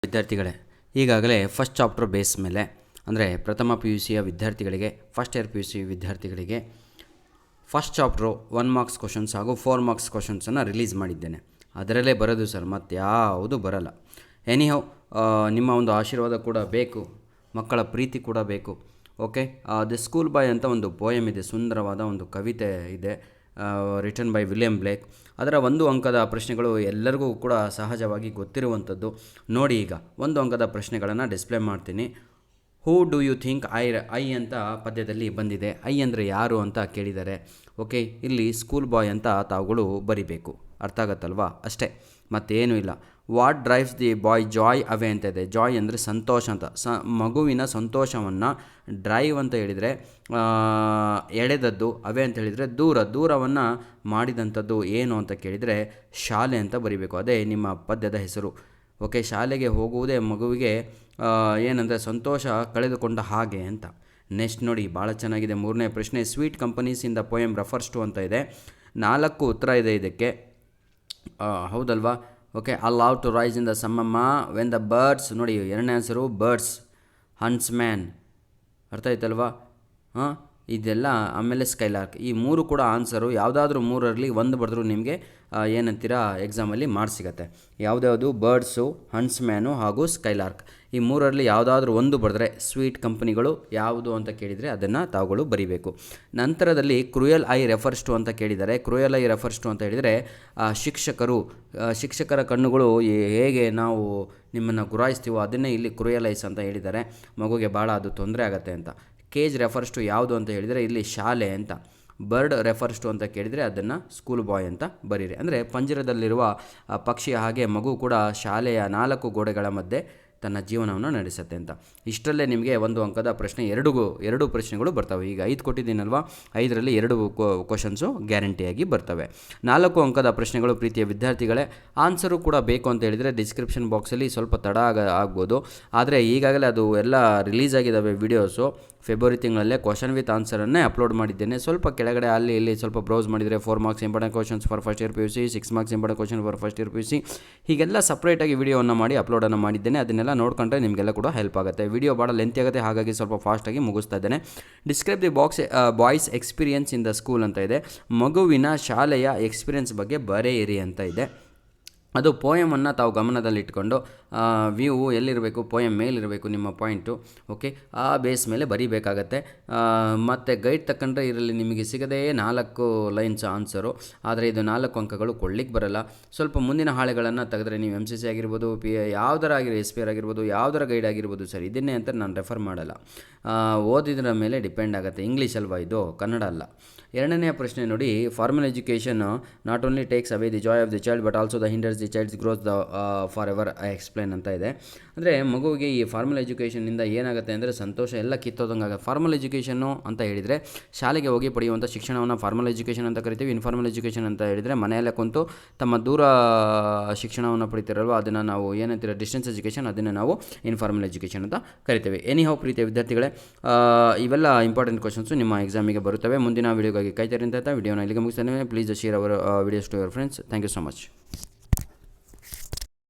ವಿದ್ಯಾರ್ಥಿಗಳೇ, ಈಗಾಗಲೇ first chapter base ಮೇಲೆ ಅಂದರೆ ಪ್ರಥಮ ಪಿ ಯು ಸಿಯ ವಿದ್ಯಾರ್ಥಿಗಳಿಗೆ, first year P U C ವಿದ್ಯಾರ್ಥಿಗಳಿಗೆ ಫಸ್ಟ್ ಚಾಪ್ಟ್ರು 1 ಮಾರ್ಕ್ಸ್ ಕ್ವಶನ್ಸ್ ಹಾಗೂ 4 ಮಾರ್ಕ್ಸ್ ಕ್ವಶನ್ಸನ್ನು ರಿಲೀಸ್ ಮಾಡಿದ್ದೇನೆ. ಅದರಲ್ಲೇ ಬರೋದು ಸರ್, ಮತ್ತು ಯಾವುದು ಬರಲ್ಲ. ಎನಿಹೌ, ನಿಮ್ಮ ಒಂದು ಆಶೀರ್ವಾದ ಕೂಡ ಬೇಕು, ಮಕ್ಕಳ ಪ್ರೀತಿ ಕೂಡ ಬೇಕು. ಓಕೆ, ದಿ ಸ್ಕೂಲ್ ಬಾಯ್ ಅಂತ ಒಂದು ಪೋಯಮ್ ಇದೆ, ಸುಂದರವಾದ ಒಂದು ಕವಿತೆ ಇದೆ, ರಿಟನ್ ಬೈ ವಿಲಿಯಂ ಬ್ಲೇಕ್. ಅದರ 1 ಅಂಕದ ಪ್ರಶ್ನೆಗಳು ಎಲ್ಲರಿಗೂ ಕೂಡ ಸಹಜವಾಗಿ ಗೊತ್ತಿರುವಂಥದ್ದು. ನೋಡಿ, ಈಗ 1 ಅಂಕದ ಪ್ರಶ್ನೆಗಳನ್ನು ಡಿಸ್ಪ್ಲೇ ಮಾಡ್ತೀನಿ. Who do you think I ಅಂತ ಪದ್ಯದಲ್ಲಿ ಬಂದಿದೆ. ಐ ಅಂದರೆ ಯಾರು ಅಂತ ಕೇಳಿದ್ದಾರೆ. ಓಕೆ, ಇಲ್ಲಿ ಸ್ಕೂಲ್ ಬಾಯ್ ಅಂತ ತಾವುಗಳು ಬರಿಬೇಕು. ಅರ್ಥ ಆಗತ್ತಲ್ವಾ? ಅಷ್ಟೇ, ಮತ್ತೇನೂ ಇಲ್ಲ. What drives the boy Joy ಅವೇ ಅಂತ ಇದೆ. ಜಾಯ್ ಅಂದರೆ ಸಂತೋಷ ಅಂತ. ಮಗುವಿನ ಸಂತೋಷವನ್ನು ಡ್ರೈವ್ ಅಂತ ಹೇಳಿದರೆ ಎಳೆದದ್ದು, ಅವೇ ಅಂತ ಹೇಳಿದರೆ ದೂರವನ್ನು ಮಾಡಿದಂಥದ್ದು ಏನು ಅಂತ ಕೇಳಿದರೆ ಶಾಲೆ ಅಂತ ಬರಿಬೇಕು. ಅದೇ ನಿಮ್ಮ ಪದ್ಯದ ಹೆಸರು. ಓಕೆ, ಶಾಲೆಗೆ ಹೋಗುವುದೇ ಮಗುವಿಗೆ ಏನಂದರೆ ಸಂತೋಷ ಕಳೆದುಕೊಂಡ ಹಾಗೆ ಅಂತ. ನೆಕ್ಸ್ಟ್ ನೋಡಿ, ಭಾಳ ಚೆನ್ನಾಗಿದೆ 3ನೇ ಪ್ರಶ್ನೆ. Sweet companies in the poem refers to ಅಂತ ಇದೆ. 4 ಉತ್ತರ ಇದೆ ಇದಕ್ಕೆ, ಹೌದಲ್ವಾ? Okay, I love to rise in the ಸಮ್ಮಮ್ಮ ವೆನ್ ದ ಬರ್ಡ್ಸ್. ನೋಡಿ, 2ನೇ ಆನ್ಸರು ಬರ್ಡ್ಸ್, ಹಂಟ್ಸ್ ಮ್ಯಾನ್. ಅರ್ಥ ಆಯ್ತಲ್ವಾ? ಇದೆಲ್ಲ. ಆಮೇಲೆ ಸ್ಕೈಲಾರ್ಕ್. ಈ 3 ಕೂಡ ಆನ್ಸರು. ಯಾವುದಾದ್ರೂ 3ರಲ್ಲಿ 1 ಬರೆದ್ರೂ ನಿಮಗೆ ಏನಂತೀರಾ ಎಕ್ಸಾಮಲ್ಲಿ ಮಾರ್ಕ್ಸ್ ಸಿಗುತ್ತೆ. ಯಾವುದ್ಯಾವುದು? ಬರ್ಡ್ಸು, ಹಂಟ್ಸ್ ಮ್ಯಾನು ಹಾಗೂ ಸ್ಕೈಲಾರ್ಕ್. ಈ 3ರಲ್ಲಿ ಯಾವುದಾದ್ರೂ 1 ಬರೆದ್ರೆ ಸ್ವೀಟ್ ಕಂಪನಿಗಳು ಯಾವುದು ಅಂತ ಕೇಳಿದರೆ ಅದನ್ನು ತಾವುಗಳು ಬರೀಬೇಕು. ನಂತರದಲ್ಲಿ ಕ್ರೂಯಲ್ ಐ ರೆಫರ್ಸ್ ಟು ಅಂತ ಕೇಳಿದ್ದಾರೆ. ಕ್ರೂಯಲ್ ಐ ರೆಫರ್ಸ್ ಟು ಅಂತ ಹೇಳಿದರೆ ಶಿಕ್ಷಕರ ಕಣ್ಣುಗಳು ಹೇಗೆ ನಾವು ನಿಮ್ಮನ್ನು ಗುರಾಯಿಸ್ತೀವೋ ಅದನ್ನೇ ಇಲ್ಲಿ ಕ್ರೂಯಲ್ ಐಸ್ ಅಂತ ಹೇಳಿದ್ದಾರೆ. ಮಗುಗೆ ಭಾಳ ಅದು ತೊಂದರೆ ಆಗುತ್ತೆ ಅಂತ. ಕೇಜ್ ರೆಫರ್ಸ್ ಟು ಯಾವುದು ಅಂತ ಹೇಳಿದರೆ ಇಲ್ಲಿ ಶಾಲೆ ಅಂತ. ಬರ್ಡ್ ರೆಫರ್ಸ್ ಟು ಅಂತ ಕೇಳಿದರೆ ಅದನ್ನು ಸ್ಕೂಲ್ ಬಾಯ್ ಅಂತ ಬರೀರಿ. ಅಂದರೆ ಪಂಜರದಲ್ಲಿರುವ ಪಕ್ಷಿಯ ಹಾಗೆ ಮಗು ಕೂಡ ಶಾಲೆಯ 4 ಗೋಡೆಗಳ ಮಧ್ಯೆ ತನ್ನ ಜೀವನವನ್ನು ನಡೆಸುತ್ತೆ ಅಂತ. ಇಷ್ಟರಲ್ಲೇ ನಿಮಗೆ 1 ಅಂಕದ ಪ್ರಶ್ನೆ, 2 ಪ್ರಶ್ನೆಗಳು ಬರ್ತವೆ. ಈಗ 5 ಕೊಟ್ಟಿದ್ದೀನಲ್ವಾ, 5ರಲ್ಲಿ 2 ಕ್ವಶನ್ಸು ಗ್ಯಾರಂಟಿಯಾಗಿ ಬರ್ತವೆ. 4 ಅಂಕದ ಪ್ರಶ್ನೆಗಳು ಪ್ರೀತಿಯ ವಿದ್ಯಾರ್ಥಿಗಳೇ. ಆನ್ಸರು ಕೂಡ ಬೇಕು ಅಂತ ಹೇಳಿದರೆ ಡಿಸ್ಕ್ರಿಪ್ಷನ್ ಬಾಕ್ಸಲ್ಲಿ ಸ್ವಲ್ಪ ತಡ ಆಗ್ಬೋದು. ಆದರೆ ಈಗಾಗಲೇ ಅದು ಎಲ್ಲ ರಿಲೀಸ್ ಆಗಿದ್ದಾವೆ ವಿಡಿಯೋಸು. ಫೆಬ್ರವರಿ ತಿಂಗಳಲ್ಲೇ ಕ್ವಶನ್ ವಿತ್ ಆನ್ಸರನ್ನೇ ಅಪ್ಲೋಡ್ ಮಾಡಿದ್ದೇನೆ. ಸ್ವಲ್ಪ ಕೆಳಗಡೆ ಅಲ್ಲಿ ಇಲ್ಲಿ ಸ್ವಲ್ಪ ಬ್ರೌಸ್ ಮಾಡಿದರೆ 4 marks important questions for first year P U C, 6 marks important question for first year P U C, ಹೀಗೆಲ್ಲ ಸಪ್ರೇಟಾಗಿ ವಿಡಿಯೋವನ್ನು ಮಾಡಿ ಅಪ್ಲೋಡನ್ನು ಮಾಡಿದ್ದೇನೆ. ಅದನ್ನೆಲ್ಲ ನೋಡ್ಕೊಂಡ್ರೆ ನಿಮಗೆಲ್ಲ ಕೂಡ ಹೆಲ್ಪ್ ಆಗುತ್ತೆ. ವಿಡಿಯೋ ಭಾಳ ಲೆಂತಿ ಆಗುತ್ತೆ, ಹಾಗಾಗಿ ಸ್ವಲ್ಪ ಫಾಸ್ಟಾಗಿ ಮುಗಿಸ್ತಾ ಇದ್ದೇನೆ. Describe the boys experience in the school ಅಂತ ಇದೆ. ಮಗುವಿನ ಶಾಲೆಯ ಎಕ್ಸ್ಪೀರಿಯನ್ಸ್ ಬಗ್ಗೆ ಬರೆಯಿರಿ ಅಂತ ಇದೆ. ಅದು ಪೋಯಮನ್ನು ತಾವು ಗಮನದಲ್ಲಿಟ್ಕೊಂಡು ವ್ಯೂ ಎಲ್ಲಿರಬೇಕು, ಪೋಯಮ್ ಮೇಲಿರಬೇಕು ನಿಮ್ಮ ಪಾಯಿಂಟು. ಓಕೆ, ಆ ಬೇಸ್ ಮೇಲೆ ಬರೀಬೇಕಾಗತ್ತೆ. ಮತ್ತು ಗೈಡ್ ತಗೊಂಡ್ರೆ ಇದರಲ್ಲಿ ನಿಮಗೆ ಸಿಗದೇ 4 ಲೈನ್ಸ್ ಆನ್ಸರು. ಆದರೆ ಇದು 4 ಅಂಕಗಳು ಕೊಡ್ಲಿಕ್ಕೆ ಬರಲ್ಲ. ಸ್ವಲ್ಪ ಮುಂದಿನ ಹಾಳೆಗಳನ್ನು ತೆಗೆದ್ರೆ ನೀವು MCC ಆಗಿರ್ಬೋದು, ಯಾವುದರ SP ಆಗಿರ್ಬೋದು, ಯಾವುದರ ಗೈಡ್ ಆಗಿರ್ಬೋದು ಸರ್, ಇದನ್ನೇ ಅಂತ ನಾನು ರೆಫರ್ ಮಾಡಲ್ಲ. ಓದಿದ್ರ ಮೇಲೆ ಡಿಪೆಂಡ್ ಆಗುತ್ತೆ. ಇಂಗ್ಲೀಷ್ ಅಲ್ವಾ ಇದು, ಕನ್ನಡ ಅಲ್ಲ. 2ನೇ ಪ್ರಶ್ನೆ ನೋಡಿ. Formal education not only takes away the joy of the child but also the hinders the child's growth for ever. I explain ಅಂತ ಇದೆ. ಅಂದರೆ ಮಗುವಿಗೆ ಈ ಫಾರ್ಮಲ್ ಎಜುಕೇಷನ್ನಿಂದ ಏನಾಗುತ್ತೆ ಅಂದರೆ ಸಂತೋಷ ಎಲ್ಲ ಕಿತ್ತೋದಂಗೆ ಆಗುತ್ತೆ. ಫಾರ್ಮಲ್ ಎಜುಕೇಷನ್ನು ಅಂತ ಹೇಳಿದರೆ ಶಾಲೆಗೆ ಹೋಗಿ ಪಡೆಯುವಂಥ ಶಿಕ್ಷಣವನ್ನು ಫಾರ್ಮಲ್ ಎಜುಕೇಷನ್ ಅಂತ ಕರಿತೀವಿ. ಇನ್ಫಾರ್ಮಲ್ ಎಜುಕೇಷನ್ ಅಂತ ಹೇಳಿದರೆ ಮನೆಯಲ್ಲೇ ಕುಂತು ತಮ್ಮ ದೂರ ಶಿಕ್ಷಣವನ್ನು ಪಡಿತೀರಲ್ವ, ಅದನ್ನು ನಾವು ಏನಂತೀರ ಡಿಸ್ಟೆನ್ಸ್ ಎಜುಕೇಷನ್, ಅದನ್ನು ನಾವು ಇನ್ಫಾರ್ಮಲ್ ಎಜುಕೇಷನ್ ಅಂತ ಕರಿತೀವಿ. ಎನಿಹೌ ಪ್ರೀತಿಯ ವಿದ್ಯಾರ್ಥಿಗಳೇ, ಇವೆಲ್ಲ ಇಂಪಾರ್ಟೆಂಟ್ ಕ್ವಶನ್ಸು ನಿಮ್ಮ ಎಕ್ಸಾಮಿಗೆ ಬರುತ್ತವೆ. ಮುಂದಿನ ವೀಡಿಯೋಗಾಗಿ ಕಾಯ್ತಾರೆ ಅಂತ ವಿಡಿಯೋನ ಇಲ್ಲಿಗೆ ಮುಗಿಸ್ತೇನೆ. Please share our videos to your friends. Thank you so much.